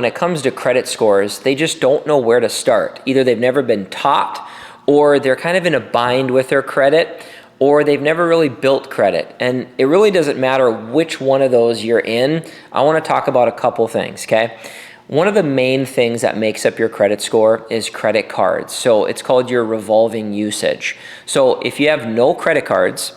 when it comes to credit scores, they just don't know where to start. Either they've never been taught, or they're kind of in a bind with their credit, or they've never really built credit. And it really doesn't matter which one of those you're in. I want to talk about a couple things, okay? One of the main things that makes up your credit score is credit cards. So it's called your revolving usage. So if you have no credit cards,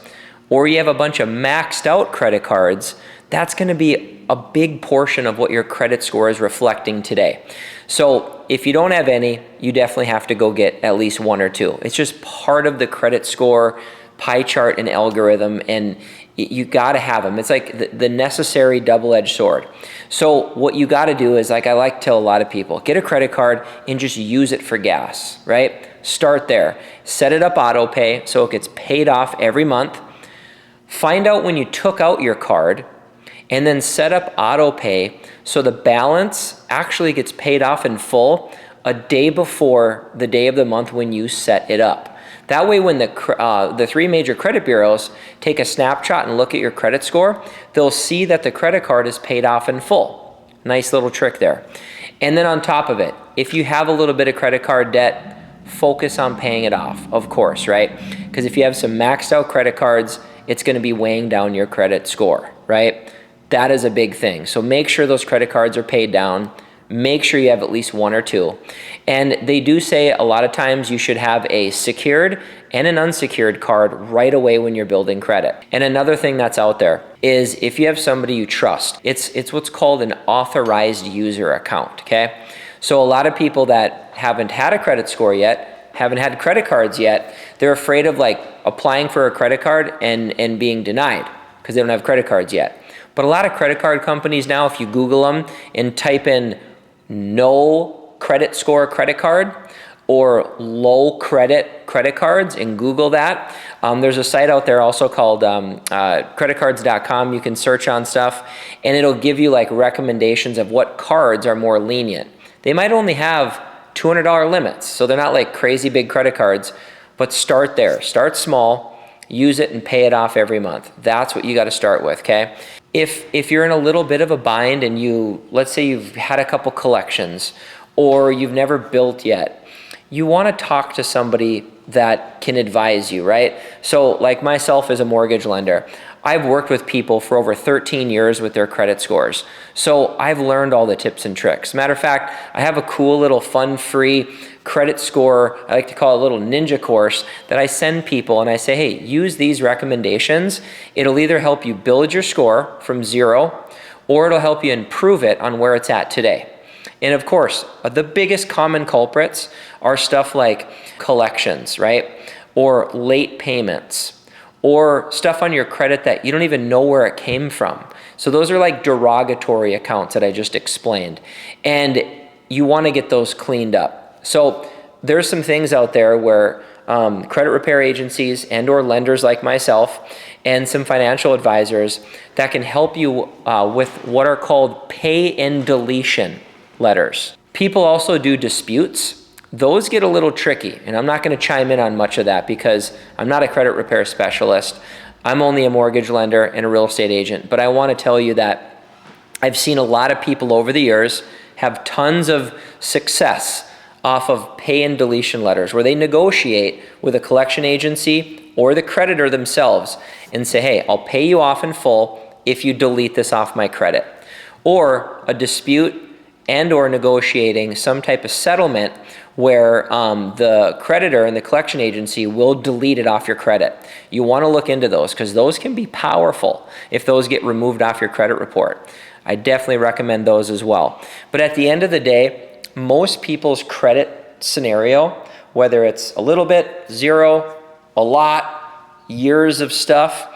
or you have a bunch of maxed out credit cards, that's going to be a big portion of what your credit score is reflecting today. So if you don't have any, you definitely have to go get at least one or two. It's just part of the credit score pie chart and algorithm, and you got to have them. It's like the necessary double-edged sword. So what you got to do is, like I like to tell a lot of people, get a credit card and just use it for gas, right? Start there. Set it up auto pay so it gets paid off every month. Find out when you took out your card, and then set up auto pay so the balance actually gets paid off in full a day before the day of the month when you set it up. That way, when the three major credit bureaus take a snapshot and look at your credit score, they'll see that the credit card is paid off in full. Nice little trick there. And then on top of it, if you have a little bit of credit card debt, focus on paying it off, of course, right? Because if you have some maxed out credit cards, it's going to be weighing down your credit score, right? That is a big thing. So make sure those credit cards are paid down. Make sure you have at least one or two. And they do say a lot of times you should have a secured and an unsecured card right away when you're building credit. And another thing that's out there is if you have somebody you trust, it's what's called an authorized user account, okay? So a lot of people that haven't had a credit score yet, haven't had credit cards yet, they're afraid of like applying for a credit card and being denied because they don't have credit cards yet. But a lot of credit card companies now, if you Google them and type in no credit score credit card or low credit credit cards and Google that, there's a site out there also called creditcards.com. You can search on stuff and it'll give you like recommendations of what cards are more lenient. They might only have $200 limits, so they're not like crazy big credit cards, but start there. Start small, use it and pay it off every month. That's what you got to start with, okay? If you're in a little bit of a bind and let's say you've had a couple collections or you've never built yet, you want to talk to somebody that can advise you, right? So like myself as a mortgage lender, I've worked with people for over 13 years with their credit scores. So I've learned all the tips and tricks. Matter of fact, I have a cool little fun free credit score, I like to call it a little ninja course that I send people and I say, hey, use these recommendations. It'll either help you build your score from zero or it'll help you improve it on where it's at today. And of course, the biggest common culprits are stuff like collections, right? Or late payments, or stuff on your credit that you don't even know where it came from. So those are like derogatory accounts that I just explained. And you want to get those cleaned up. So there's some things out there where credit repair agencies and or lenders like myself and some financial advisors that can help you with what are called pay and deletion letters. People also do disputes. Those get a little tricky, and I'm not going to chime in on much of that because I'm not a credit repair specialist. I'm only a mortgage lender and a real estate agent, but I want to tell you that I've seen a lot of people over the years have tons of success off of pay and deletion letters where they negotiate with a collection agency or the creditor themselves and say, hey, I'll pay you off in full if you delete this off my credit. Or a dispute and or negotiating some type of settlement where the creditor and the collection agency will delete it off your credit. You want to look into those because those can be powerful if those get removed off your credit report. I definitely recommend those as well. But at the end of the day, most people's credit scenario, whether it's a little bit, zero, a lot, years of stuff,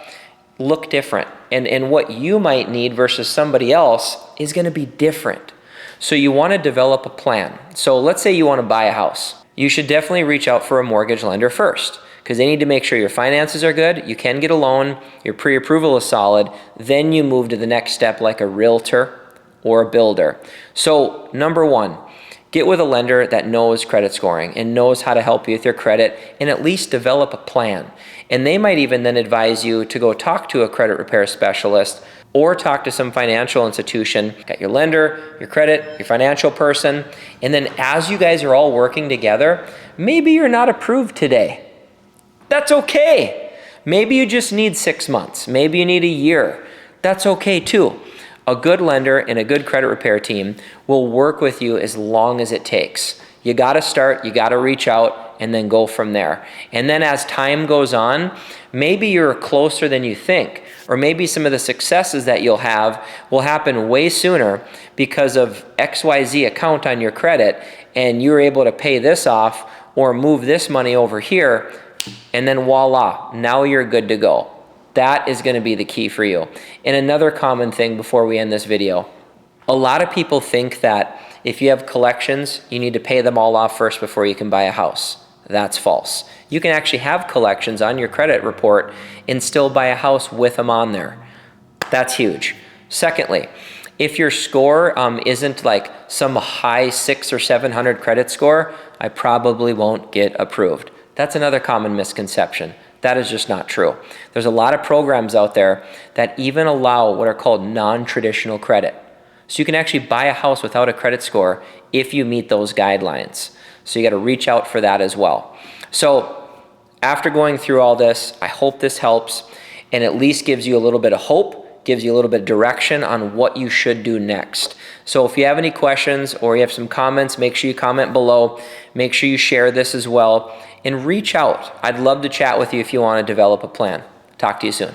look different. And what you might need versus somebody else is going to be different. So you want to develop a plan. So let's say you want to buy a house. You should definitely reach out for a mortgage lender first because they need to make sure your finances are good, you can get a loan, your pre-approval is solid, then you move to the next step like a realtor or a builder. So number one, get with a lender that knows credit scoring and knows how to help you with your credit, and at least develop a plan. And they might even then advise you to go talk to a credit repair specialist or talk to some financial institution. Got your lender, your credit, your financial person, and then as you guys are all working together, maybe you're not approved today. That's okay. Maybe you just need 6 months. Maybe you need a year. That's okay too. A good lender and a good credit repair team will work with you as long as it takes. You gotta start, you gotta reach out, and then go from there. And then as time goes on, maybe you're closer than you think, or maybe some of the successes that you'll have will happen way sooner because of XYZ account on your credit, and you're able to pay this off or move this money over here, and then voila, now you're good to go. That is going to be the key for you. And another common thing before we end this video, a lot of people think that if you have collections, you need to pay them all off first before you can buy a house. That's false. You can actually have collections on your credit report and still buy a house with them on there. That's huge. Secondly, if your score isn't like some high 600 or 700 credit score, I probably won't get approved. That's another common misconception. That is just not true. There's a lot of programs out there that even allow what are called non-traditional credit. So you can actually buy a house without a credit score if you meet those guidelines. So you got to reach out for that as well. So after going through all this, I hope this helps and at least gives you a little bit of hope, gives you a little bit of direction on what you should do next. So if you have any questions or you have some comments, make sure you comment below. Make sure you share this as well and reach out. I'd love to chat with you if you want to develop a plan. Talk to you soon.